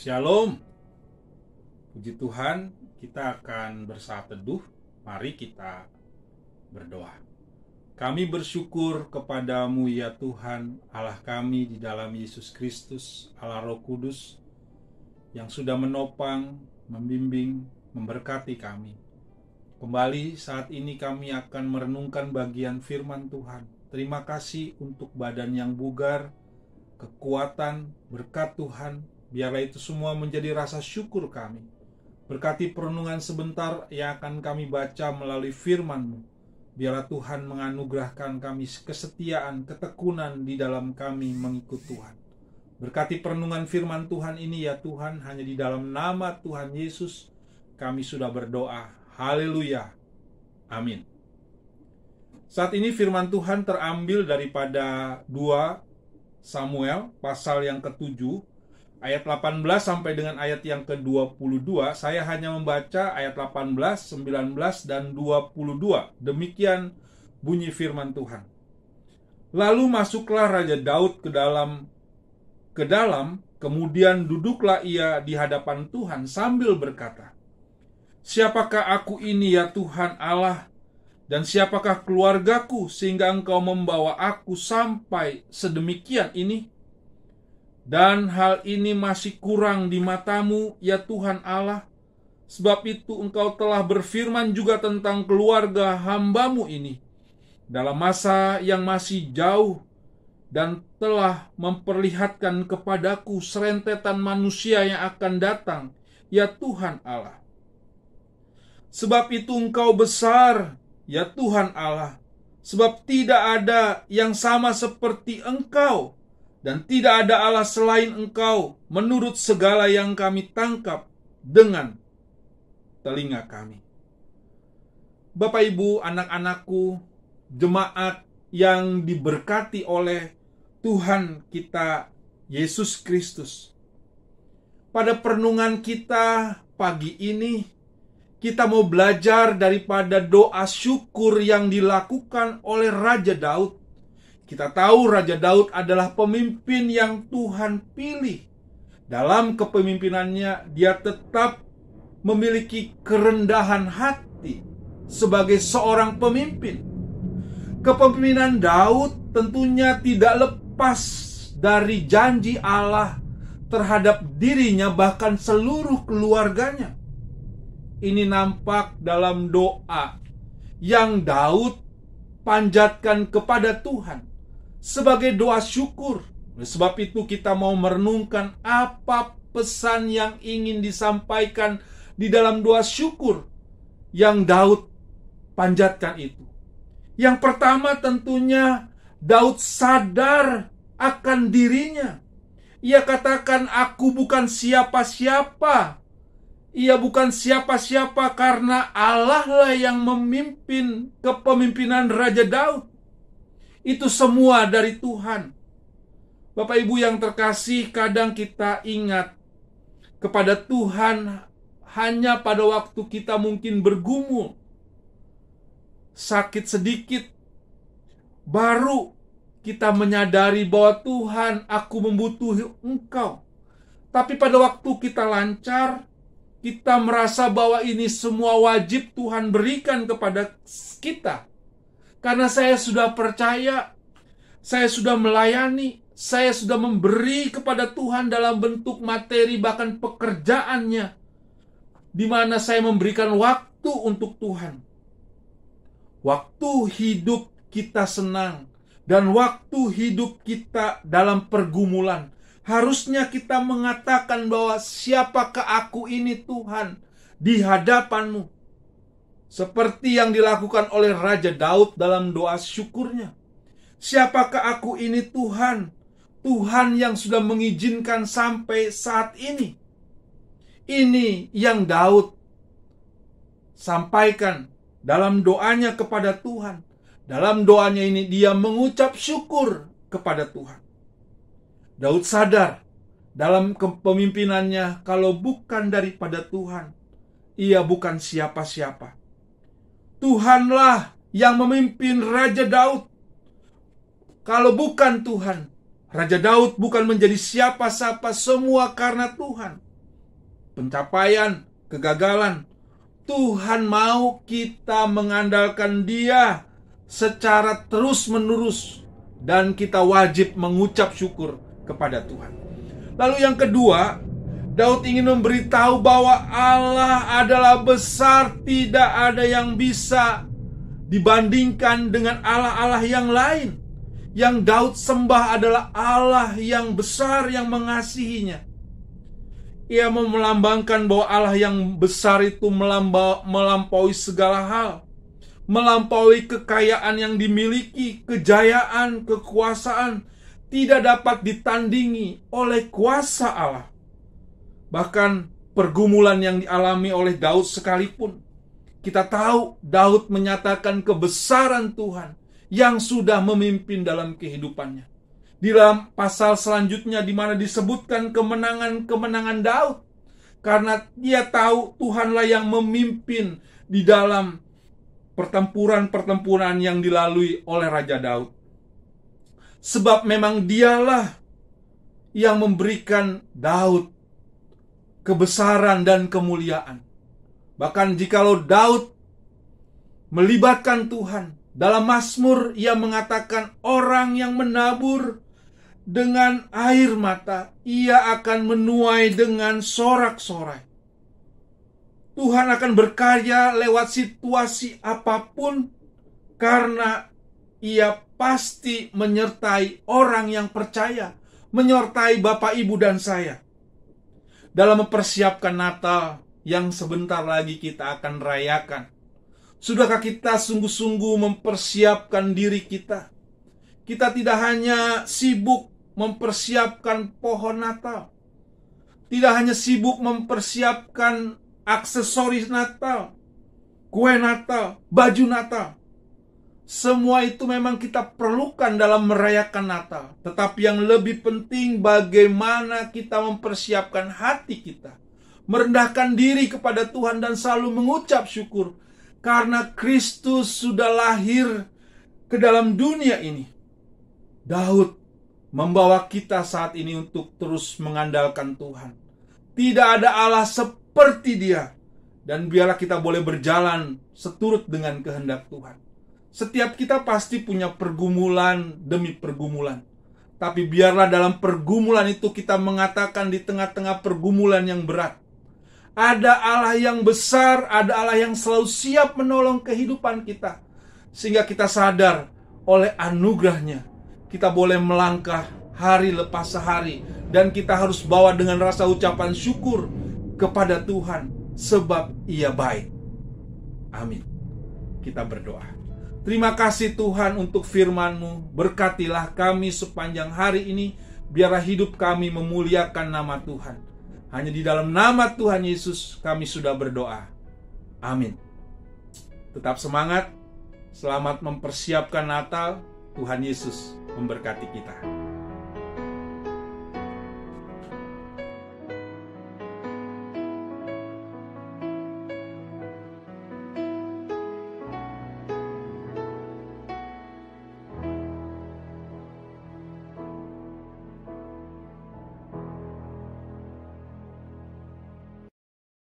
Shalom. Puji Tuhan, kita akan bersaat teduh. Mari kita berdoa. Kami bersyukur kepadamu ya Tuhan, Allah kami di dalam Yesus Kristus, Allah Roh Kudus, yang sudah menopang, membimbing, memberkati kami. Kembali saat ini kami akan merenungkan bagian firman Tuhan. Terima kasih untuk badan yang bugar, kekuatan, berkat Tuhan. Biarlah itu semua menjadi rasa syukur kami. Berkati perenungan sebentar yang akan kami baca melalui firman-Mu. Biarlah Tuhan menganugerahkan kami kesetiaan, ketekunan di dalam kami mengikut Tuhan. Berkati perenungan firman Tuhan ini ya Tuhan, hanya di dalam nama Tuhan Yesus kami sudah berdoa. Haleluya. Amin. Saat ini firman Tuhan terambil daripada 2 Samuel pasal yang ke-7 ayat 18 sampai dengan ayat yang ke-22. Saya hanya membaca ayat 18, 19, dan 22. Demikian bunyi firman Tuhan. Lalu masuklah Raja Daud ke dalam, kemudian duduklah ia di hadapan Tuhan sambil berkata, "Siapakah aku ini ya Tuhan Allah, dan siapakah keluargaku sehingga Engkau membawa aku sampai sedemikian ini? Dan hal ini masih kurang di matamu, ya Tuhan Allah. Sebab itu Engkau telah berfirman juga tentang keluarga hamba-Mu ini dalam masa yang masih jauh, dan telah memperlihatkan kepadaku serentetan manusia yang akan datang, ya Tuhan Allah. Sebab itu Engkau besar, ya Tuhan Allah, sebab tidak ada yang sama seperti Engkau, dan tidak ada Allah selain Engkau, menurut segala yang kami tangkap dengan telinga kami." Bapak, Ibu, anak-anakku, jemaat yang diberkati oleh Tuhan kita Yesus Kristus. Pada perenungan kita pagi ini, kita mau belajar daripada doa syukur yang dilakukan oleh Raja Daud. Kita tahu Raja Daud adalah pemimpin yang Tuhan pilih. Dalam kepemimpinannya, dia tetap memiliki kerendahan hati sebagai seorang pemimpin. Kepemimpinan Daud tentunya tidak lepas dari janji Allah terhadap dirinya, bahkan seluruh keluarganya. Ini nampak dalam doa yang Daud panjatkan kepada Tuhan sebagai doa syukur. Sebab itu kita mau merenungkan apa pesan yang ingin disampaikan di dalam doa syukur yang Daud panjatkan itu. Yang pertama tentunya Daud sadar akan dirinya. Ia katakan, "Aku bukan siapa-siapa." Ia bukan siapa-siapa karena Allah lah yang memimpin kepemimpinan Raja Daud. Itu semua dari Tuhan. Bapak Ibu yang terkasih, kadang kita ingat kepada Tuhan hanya pada waktu kita mungkin bergumul, sakit sedikit, baru kita menyadari bahwa Tuhan, aku membutuhkan Engkau. Tapi pada waktu kita lancar, kita merasa bahwa ini semua wajib Tuhan berikan kepada kita. Karena saya sudah percaya, saya sudah melayani, saya sudah memberi kepada Tuhan dalam bentuk materi, bahkan pekerjaannya, di mana saya memberikan waktu untuk Tuhan. Waktu hidup kita senang, dan waktu hidup kita dalam pergumulan. Harusnya kita mengatakan bahwa siapakah aku ini Tuhan di hadapan-Mu. Seperti yang dilakukan oleh Raja Daud dalam doa syukurnya. Siapakah aku ini Tuhan? Tuhan yang sudah mengizinkan sampai saat ini. Ini yang Daud sampaikan dalam doanya kepada Tuhan. Dalam doanya ini dia mengucap syukur kepada Tuhan. Daud sadar dalam kepemimpinannya, kalau bukan daripada Tuhan, ia bukan siapa-siapa. Tuhanlah yang memimpin Raja Daud. Kalau bukan Tuhan, Raja Daud bukan menjadi siapa-siapa, semua karena Tuhan. pencapaian, kegagalan. Tuhan mau kita mengandalkan Dia secara terus-menerus, dan kita wajib mengucap syukur kepada Tuhan. Lalu yang kedua, Daud ingin memberitahu bahwa Allah adalah besar, tidak ada yang bisa dibandingkan dengan Allah-Allah yang lain. Yang Daud sembah adalah Allah yang besar, yang mengasihinya. Ia melambangkan bahwa Allah yang besar itu melampaui segala hal, melampaui kekayaan yang dimiliki, kejayaan, kekuasaan, tidak dapat ditandingi oleh kuasa Allah. Bahkan pergumulan yang dialami oleh Daud sekalipun, kita tahu Daud menyatakan kebesaran Tuhan yang sudah memimpin dalam kehidupannya. Di dalam pasal selanjutnya di mana disebutkan kemenangan-kemenangan Daud, karena dia tahu Tuhanlah yang memimpin di dalam pertempuran-pertempuran yang dilalui oleh Raja Daud. Sebab memang dialah yang memberikan Daud kebesaran dan kemuliaan. Bahkan jikalau Daud melibatkan Tuhan, dalam Mazmur ia mengatakan orang yang menabur dengan air mata, ia akan menuai dengan sorak-sorai. Tuhan akan berkarya lewat situasi apapun, karena ia pasti menyertai orang yang percaya, menyertai Bapak, Ibu, dan saya dalam mempersiapkan Natal yang sebentar lagi kita akan rayakan. Sudahkah kita sungguh-sungguh mempersiapkan diri kita? Kita tidak hanya sibuk mempersiapkan pohon Natal, tidak hanya sibuk mempersiapkan aksesoris Natal, kue Natal, baju Natal. Semua itu memang kita perlukan dalam merayakan Natal. Tetapi yang lebih penting, bagaimana kita mempersiapkan hati kita, merendahkan diri kepada Tuhan dan selalu mengucap syukur karena Kristus sudah lahir ke dalam dunia ini. Daud membawa kita saat ini untuk terus mengandalkan Tuhan. Tidak ada Allah seperti Dia, dan biarlah kita boleh berjalan seturut dengan kehendak Tuhan. Setiap kita pasti punya pergumulan demi pergumulan, tapi biarlah dalam pergumulan itu kita mengatakan di tengah-tengah pergumulan yang berat, ada Allah yang besar, ada Allah yang selalu siap menolong kehidupan kita, sehingga kita sadar oleh anugerahnya kita boleh melangkah hari lepas hari, dan kita harus bawa dengan rasa ucapan syukur kepada Tuhan, sebab Ia baik. Amin. Kita berdoa. Terima kasih Tuhan untuk firman-Mu. Berkatilah kami sepanjang hari ini, biarlah hidup kami memuliakan nama Tuhan. Hanya di dalam nama Tuhan Yesus kami sudah berdoa. Amin. Tetap semangat. Selamat mempersiapkan Natal. Tuhan Yesus memberkati kita.